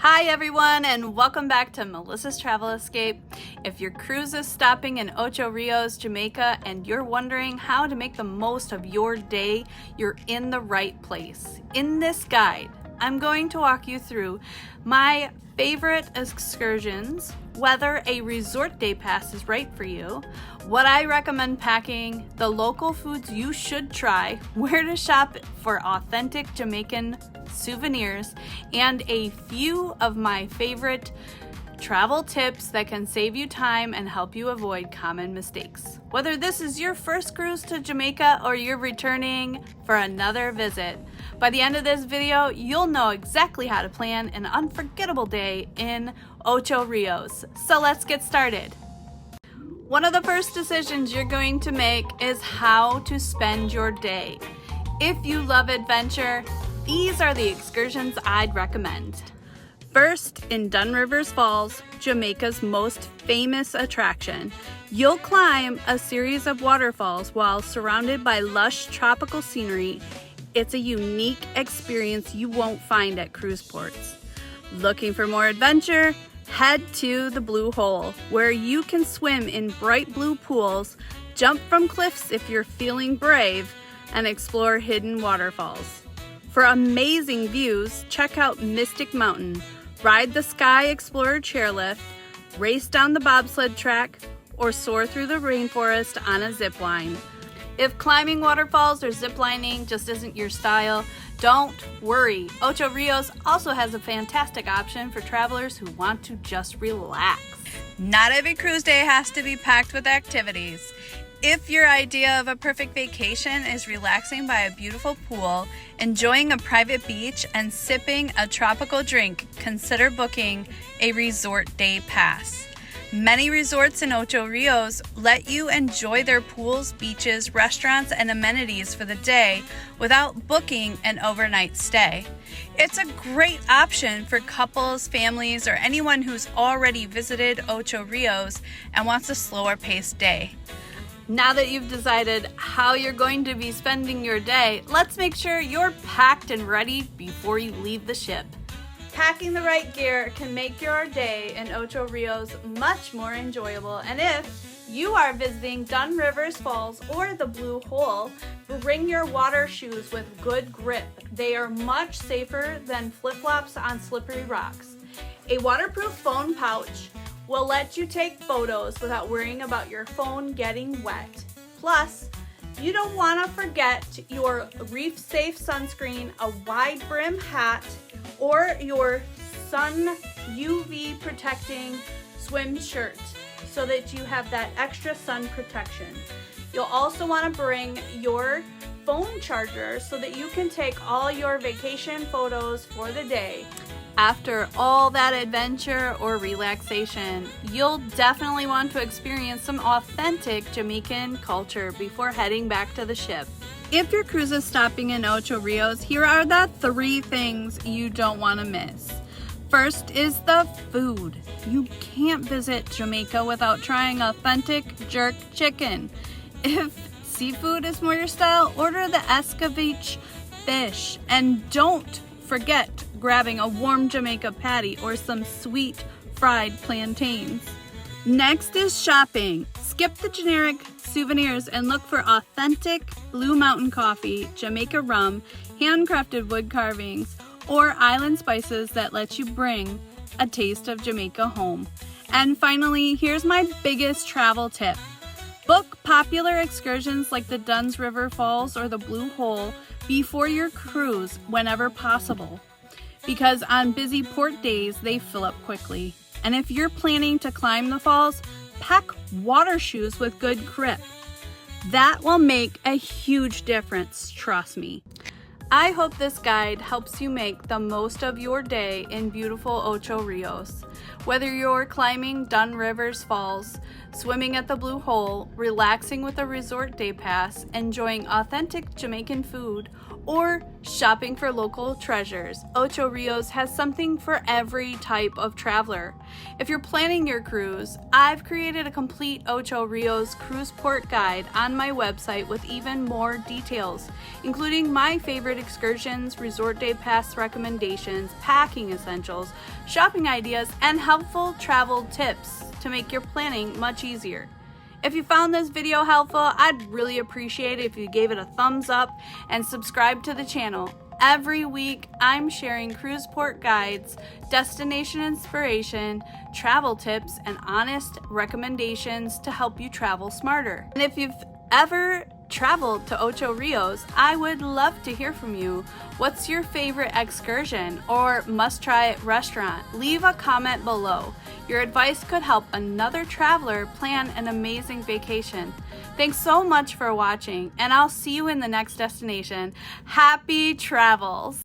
Hi everyone, and welcome back to Melissa's Travel Escape. If your cruise is stopping in Ocho Rios, Jamaica, and you're wondering how to make the most of your day, you're in the right place. In this guide, I'm going to walk you through my favorite excursions, whether a resort day pass is right for you, what I recommend packing, the local foods you should try, where to shop for authentic Jamaican souvenirs, and a few of my favorite travel tips that can save you time and help you avoid common mistakes. Whether this is your first cruise to Jamaica or you're returning for another visit, by the end of this video, you'll know exactly how to plan an unforgettable day in Ocho Rios. So let's get started. One of the first decisions you're going to make is how to spend your day. If you love adventure, these are the excursions I'd recommend. First, in Dunn Rivers Falls, Jamaica's most famous attraction, you'll climb a series of waterfalls while surrounded by lush tropical scenery. It's a unique experience you won't find at cruise ports. Looking for more adventure? Head to the Blue Hole, where you can swim in bright blue pools, jump from cliffs if you're feeling brave, and explore hidden waterfalls. For amazing views, check out Mystic Mountain, ride the Sky Explorer chairlift, race down the bobsled track, or soar through the rainforest on a zip line. If climbing waterfalls or ziplining just isn't your style, don't worry. Ocho Rios also has a fantastic option for travelers who want to just relax. Not every cruise day has to be packed with activities. If your idea of a perfect vacation is relaxing by a beautiful pool, enjoying a private beach, and sipping a tropical drink, consider booking a resort day pass. Many resorts in Ocho Rios let you enjoy their pools, beaches, restaurants, and amenities for the day without booking an overnight stay. It's a great option for couples, families, or anyone who's already visited Ocho Rios and wants a slower paced day. Now that you've decided how you're going to be spending your day, let's make sure you're packed and ready before you leave the ship. Packing the right gear can make your day in Ocho Rios much more enjoyable. And if you are visiting Dunn Rivers Falls or the Blue Hole, bring your water shoes with good grip. They are much safer than flip-flops on slippery rocks. A waterproof phone pouch will let you take photos without worrying about your phone getting wet. Plus, you don't want to forget your Reef-Safe Sunscreen, a Wide-Brim Hat, or your sun UV protecting swim shirt so that you have that extra sun protection. You'll also want to bring your phone charger so that you can take all your vacation photos for the day. After all that adventure or relaxation, you'll definitely want to experience some authentic Jamaican culture before heading back to the ship. If your cruise is stopping in Ocho Rios, here are the 3 things you don't want to miss. First is the food. You can't visit Jamaica without trying authentic jerk chicken. If seafood is more your style, order the escovitch fish. And don't forget grabbing a warm Jamaica patty or some sweet fried plantains. Next is shopping. Skip the generic souvenirs and look for authentic Blue Mountain coffee, Jamaica rum, handcrafted wood carvings, or island spices that let you bring a taste of Jamaica home. And finally, here's my biggest travel tip. Book popular excursions like the Dunn's River Falls or the Blue Hole before your cruise whenever possible, because on busy port days they fill up quickly. And if you're planning to climb the falls, pack water shoes with good grip. That will make a huge difference, trust me. I hope this guide helps you make the most of your day in beautiful Ocho Rios. Whether you're climbing Dunn Rivers Falls, swimming at the Blue Hole, relaxing with a resort day pass, enjoying authentic Jamaican food, or shopping for local treasures, Ocho Rios has something for every type of traveler. If you're planning your cruise, I've created a complete Ocho Rios cruise port guide on my website with even more details, including my favorite excursions, resort day pass recommendations, packing essentials, shopping ideas, and helpful travel tips to make your planning much easier. If you found this video helpful, I'd really appreciate it if you gave it a thumbs up and subscribe to the channel. Every week, I'm sharing cruise port guides, destination inspiration, travel tips, and honest recommendations to help you travel smarter. And if you've ever traveled to Ocho Rios, I would love to hear from you. What's your favorite excursion or must-try restaurant? Leave a comment below. Your advice could help another traveler plan an amazing vacation. Thanks so much for watching, and I'll see you in the next destination. Happy travels!